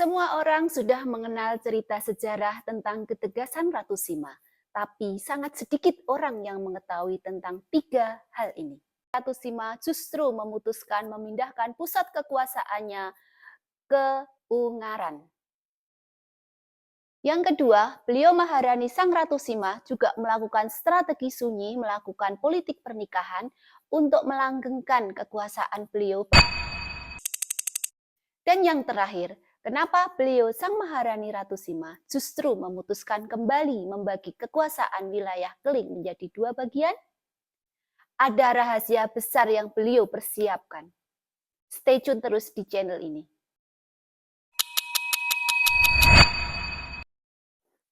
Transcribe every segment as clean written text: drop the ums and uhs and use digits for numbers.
Semua orang sudah mengenal cerita sejarah tentang ketegasan Ratu Sima, tapi sangat sedikit orang yang mengetahui tentang tiga hal ini. Ratu Sima justru memutuskan memindahkan pusat kekuasaannya ke Ungaran. Yang kedua, beliau Maharani Sang Ratu Sima juga melakukan strategi sunyi, melakukan politik pernikahan untuk melanggengkan kekuasaan beliau. Dan yang terakhir, kenapa beliau Sang Maharani Ratu Sima justru memutuskan kembali membagi kekuasaan wilayah Keling menjadi dua bagian? Ada rahasia besar yang beliau persiapkan. Stay tune terus di channel ini.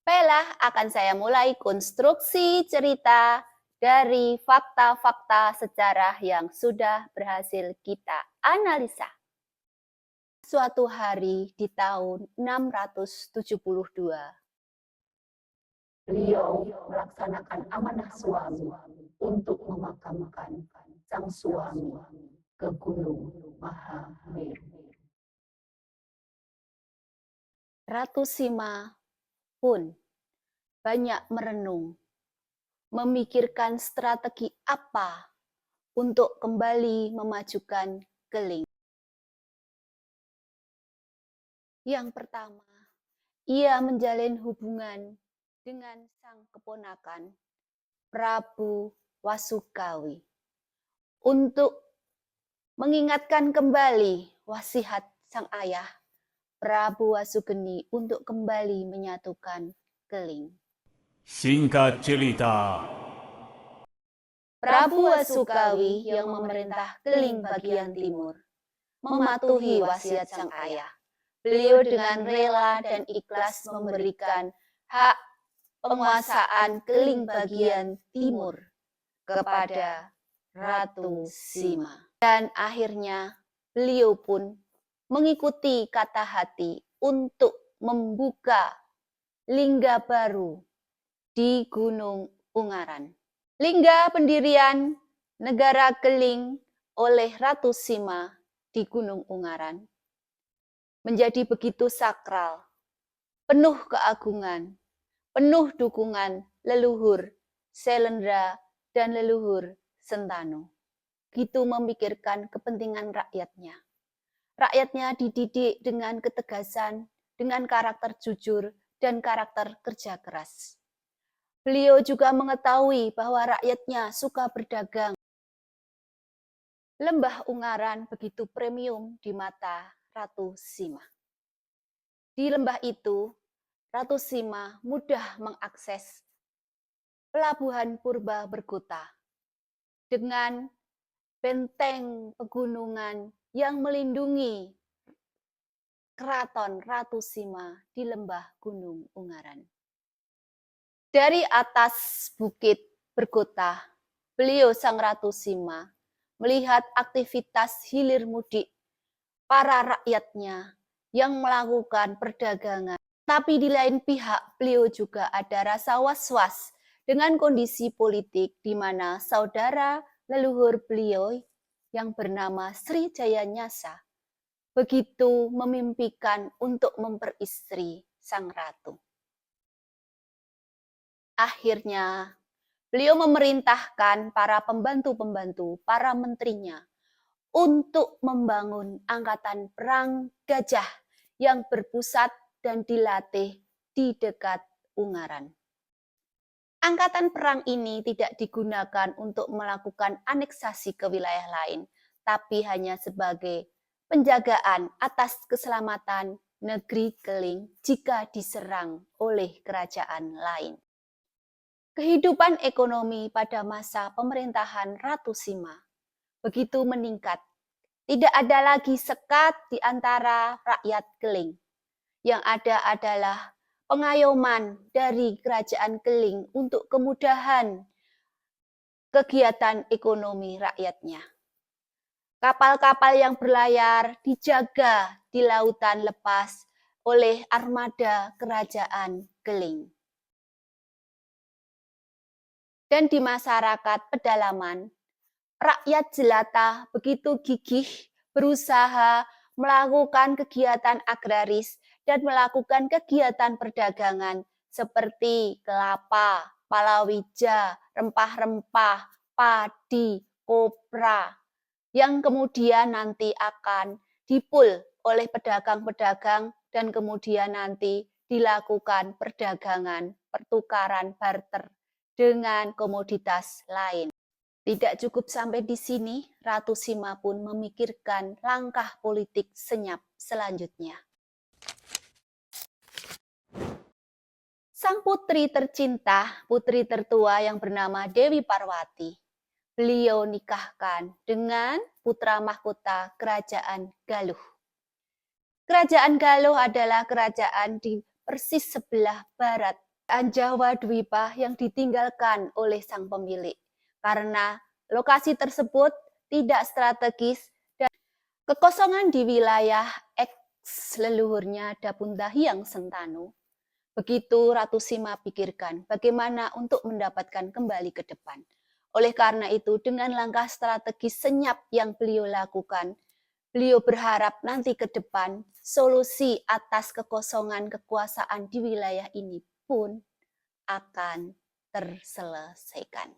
Baiklah, akan saya mulai konstruksi cerita dari fakta-fakta sejarah yang sudah berhasil kita analisa. Suatu hari di tahun 672, beliau melaksanakan amanah suami untuk memakamkan sang suami ke Gunung Mahameru. Ratu Sima pun banyak merenung, memikirkan strategi apa untuk kembali memajukan Keling. Yang pertama, ia menjalin hubungan dengan sang keponakan, Prabu Wasukawi, untuk mengingatkan kembali wasiat sang ayah, Prabu Wasugeni, untuk kembali menyatukan Keling. Singkat cerita, Prabu Wasukawi yang memerintah Keling bagian timur mematuhi wasiat sang ayah. Beliau dengan rela dan ikhlas memberikan hak penguasaan Keling bagian timur kepada Ratu Sima. Dan akhirnya beliau pun mengikuti kata hati untuk membuka lingga baru di Gunung Ungaran. Lingga pendirian negara Keling oleh Ratu Sima di Gunung Ungaran menjadi begitu sakral, penuh keagungan, penuh dukungan leluhur Selendra dan leluhur Sentanu. Begitu memikirkan kepentingan rakyatnya. Rakyatnya dididik dengan ketegasan, dengan karakter jujur, dan karakter kerja keras. Beliau juga mengetahui bahwa rakyatnya suka berdagang. Lembah Ungaran begitu premium di mata Ratu Sima. Di lembah itu, Ratu Sima mudah mengakses pelabuhan purba Bergota dengan benteng pegunungan yang melindungi keraton Ratu Sima di lembah Gunung Ungaran. Dari atas bukit Bergota, beliau Sang Ratu Sima melihat aktivitas hilir mudik para rakyatnya yang melakukan perdagangan. Tapi di lain pihak, beliau juga ada rasa was-was dengan kondisi politik di mana saudara leluhur beliau yang bernama Sri Jayanyasa begitu memimpikan untuk memperistri sang ratu. Akhirnya, beliau memerintahkan para pembantu-pembantu, para menterinya, untuk membangun angkatan perang gajah yang berpusat dan dilatih di dekat Ungaran. Angkatan perang ini tidak digunakan untuk melakukan aneksasi ke wilayah lain, tapi hanya sebagai penjagaan atas keselamatan negeri Keling jika diserang oleh kerajaan lain. Kehidupan ekonomi pada masa pemerintahan Ratu Sima begitu meningkat. Tidak ada lagi sekat di antara rakyat Keling. Yang ada adalah pengayoman dari kerajaan Keling untuk kemudahan kegiatan ekonomi rakyatnya. Kapal-kapal yang berlayar dijaga di lautan lepas oleh armada kerajaan Keling. Dan di masyarakat pedalaman, rakyat jelata begitu gigih berusaha melakukan kegiatan agraris dan melakukan kegiatan perdagangan seperti kelapa, palawija, rempah-rempah, padi, kopra, yang kemudian nanti akan dipul oleh pedagang-pedagang dan kemudian nanti dilakukan perdagangan, pertukaran barter dengan komoditas lain. Tidak cukup sampai di sini, Ratu Sima pun memikirkan langkah politik senyap selanjutnya. Sang putri tercinta, putri tertua yang bernama Dewi Parwati, beliau nikahkan dengan putra mahkota Kerajaan Galuh. Kerajaan Galuh adalah kerajaan di persis sebelah barat Jawa Dwipa yang ditinggalkan oleh sang pemilik. Karena lokasi tersebut tidak strategis dan kekosongan di wilayah leluhurnya Dabunda Hyang Sentanu. Begitu Ratu Sima pikirkan bagaimana untuk mendapatkan kembali ke depan. Oleh karena itu, dengan langkah strategis senyap yang beliau lakukan, beliau berharap nanti ke depan solusi atas kekosongan kekuasaan di wilayah ini pun akan terselesaikan.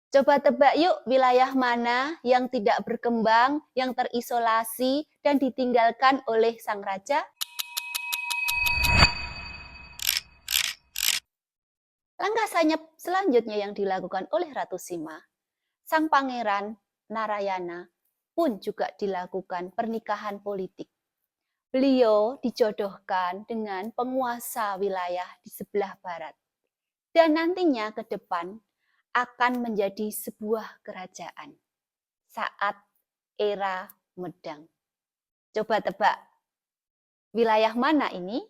Coba tebak yuk wilayah mana yang tidak berkembang, yang terisolasi dan ditinggalkan oleh sang raja? Langkah senyap selanjutnya yang dilakukan oleh Ratu Sima, sang pangeran Narayana pun juga dilakukan pernikahan politik. Beliau dijodohkan dengan penguasa wilayah di sebelah barat. Dan nantinya ke depan akan menjadi sebuah kerajaan saat era Medang. Coba tebak, wilayah mana ini?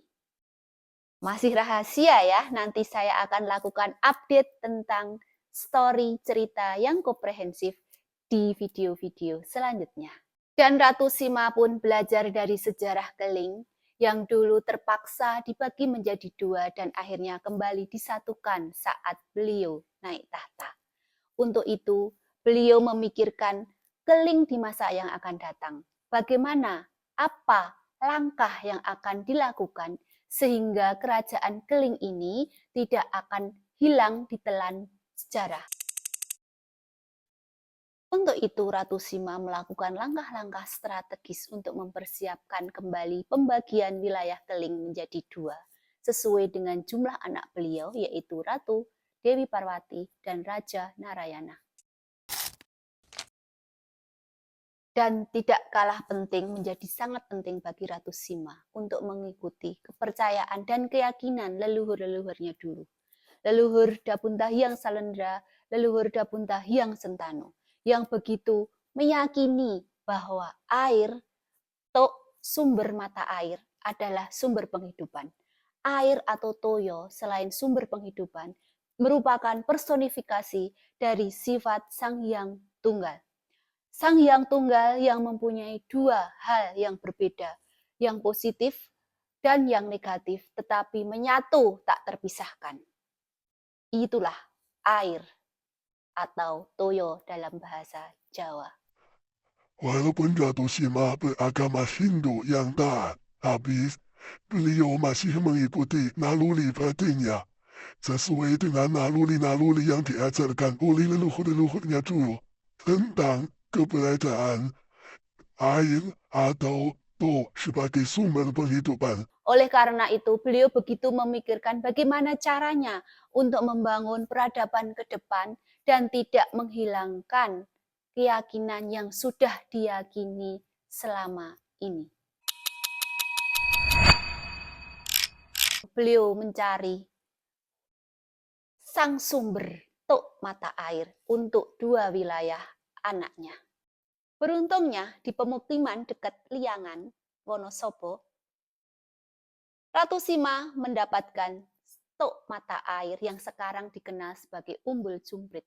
Masih rahasia ya, nanti saya akan lakukan update tentang story cerita yang komprehensif di video-video selanjutnya. Dan Ratu Sima pun belajar dari sejarah Keling yang dulu terpaksa dibagi menjadi dua dan akhirnya kembali disatukan saat beliau naik tahta. Untuk itu, beliau memikirkan Keling di masa yang akan datang. Bagaimana, apa langkah yang akan dilakukan sehingga kerajaan Keling ini tidak akan hilang ditelan sejarah. Untuk itu, Ratu Sima melakukan langkah-langkah strategis untuk mempersiapkan kembali pembagian wilayah Keling menjadi dua, sesuai dengan jumlah anak beliau, yaitu Ratu Dewi Parwati dan Raja Narayana. Dan tidak kalah penting, menjadi sangat penting bagi Ratu Sima untuk mengikuti kepercayaan dan keyakinan leluhur-leluhurnya dulu. Leluhur Dabunda Hyang Salendra, leluhur Dabunda Hyang Sentanu, yang begitu meyakini bahwa air, sumber mata air adalah sumber penghidupan. Air atau toyo selain sumber penghidupan merupakan personifikasi dari sifat Sang Hyang Tunggal. Sang Hyang Tunggal yang mempunyai dua hal yang berbeda, yang positif dan yang negatif, tetapi menyatu tak terpisahkan. Itulah air atau toyo dalam bahasa Jawa. Walaupun Ratu Sima beragama Hindu yang taat, habis beliau masih mengikuti naluri batinnya, sesuai dengan naluri-naluri yang diajarkan oleh leluhur-leluhurnya dulu tentang keberadaan air atau sebagai sumber penghidupan. Oleh karena itu, beliau begitu memikirkan bagaimana caranya untuk membangun peradaban ke depan dan tidak menghilangkan keyakinan yang sudah diyakini selama ini. Beliau mencari sang sumber tok mata air untuk dua wilayah anaknya. Beruntungnya di pemukiman dekat Liangan, Wonosobo, Ratu Sima mendapatkan stok mata air yang sekarang dikenal sebagai Umbul Jumprit,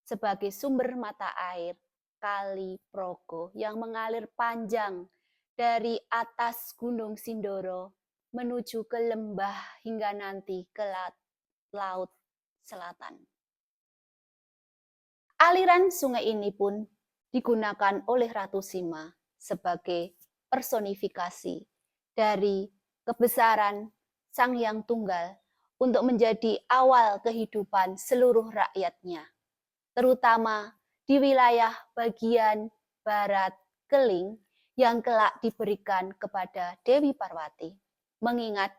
sebagai sumber mata air Kali Progo yang mengalir panjang dari atas Gunung Sindoro menuju ke lembah hingga nanti ke Laut Selatan. Aliran sungai ini pun digunakan oleh Ratu Sima sebagai personifikasi dari kebesaran Sang Hyang Tunggal untuk menjadi awal kehidupan seluruh rakyatnya, terutama di wilayah bagian barat Keling yang kelak diberikan kepada Dewi Parwati. Mengingat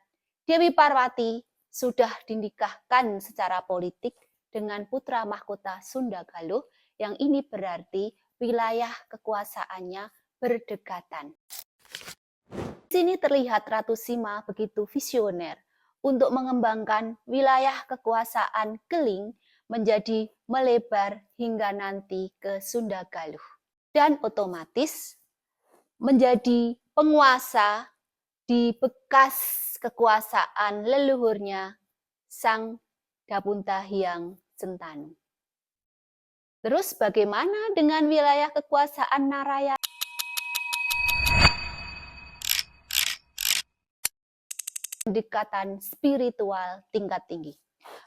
Dewi Parwati sudah dinikahkan secara politik dengan putra mahkota Sunda Galuh, yang ini berarti wilayah kekuasaannya berdekatan. Di sini terlihat Ratu Sima begitu visioner untuk mengembangkan wilayah kekuasaan Keling menjadi melebar hingga nanti ke Sunda Galuh. Dan otomatis menjadi penguasa di bekas kekuasaan leluhurnya Sang Dapunta Hyang Sentanu. Terus bagaimana dengan wilayah kekuasaan Naraya? Pendekatan spiritual tingkat tinggi.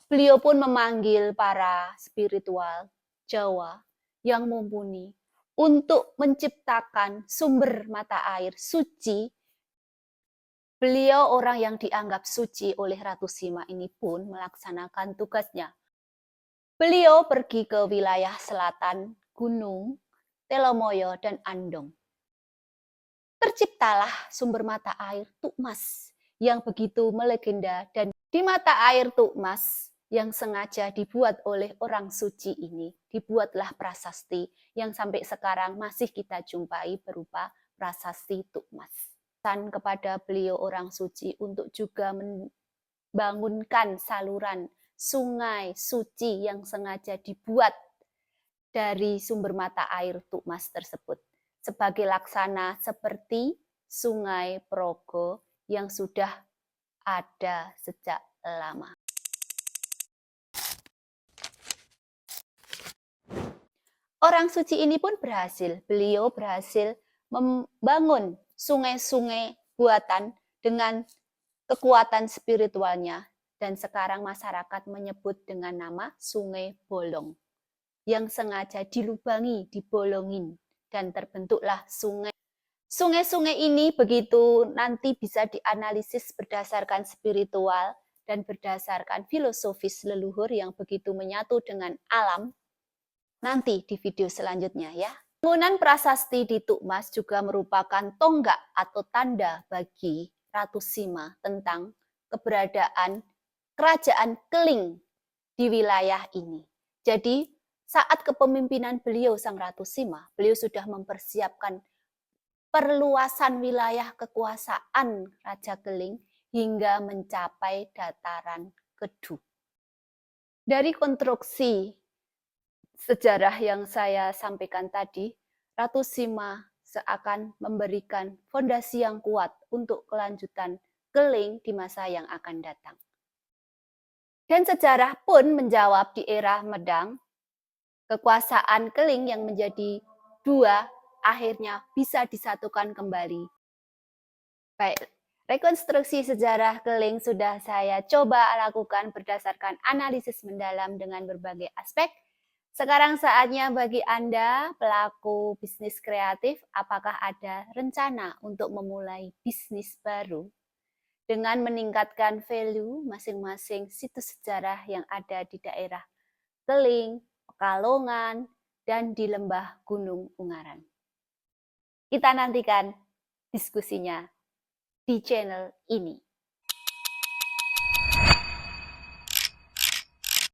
Beliau pun memanggil para spiritual Jawa yang mumpuni untuk menciptakan sumber mata air suci. Beliau orang yang dianggap suci oleh Ratu Sima ini pun melaksanakan tugasnya. Beliau pergi ke wilayah selatan Gunung Telomoyo dan Andong. Terciptalah sumber mata air Tukmas yang begitu melegenda, dan di mata air Tukmas yang sengaja dibuat oleh orang suci ini, dibuatlah prasasti yang sampai sekarang masih kita jumpai berupa prasasti Tukmas. Dan kepada beliau orang suci untuk juga membangunkan saluran sungai suci yang sengaja dibuat dari sumber mata air Tukmas tersebut, sebagai laksana seperti Sungai Progo yang sudah ada sejak lama. Orang suci ini pun berhasil, beliau berhasil membangun sungai-sungai buatan dengan kekuatan spiritualnya, dan sekarang masyarakat menyebut dengan nama Sungai Bolong, yang sengaja dilubangi, dibolongin, dan terbentuklah sungai. Sungai-sungai ini begitu nanti bisa dianalisis berdasarkan spiritual dan berdasarkan filosofis leluhur yang begitu menyatu dengan alam, nanti di video selanjutnya ya. Bangunan prasasti di Tukmas juga merupakan tonggak atau tanda bagi Ratu Sima tentang keberadaan kerajaan Keling di wilayah ini. Jadi saat kepemimpinan beliau Sang Ratu Sima, beliau sudah mempersiapkan perluasan wilayah kekuasaan Raja Keling hingga mencapai dataran Kedu. Dari konstruksi sejarah yang saya sampaikan tadi, Ratu Sima seakan memberikan fondasi yang kuat untuk kelanjutan Keling di masa yang akan datang. Dan sejarah pun menjawab di era Medang, kekuasaan Keling yang menjadi dua akhirnya bisa disatukan kembali. Baik, rekonstruksi sejarah Keling sudah saya coba lakukan berdasarkan analisis mendalam dengan berbagai aspek. Sekarang saatnya bagi Anda, pelaku bisnis kreatif, apakah ada rencana untuk memulai bisnis baru dengan meningkatkan value masing-masing situs sejarah yang ada di daerah Keling, Pekalongan, dan di lembah Gunung Ungaran. Kita nantikan diskusinya di channel ini.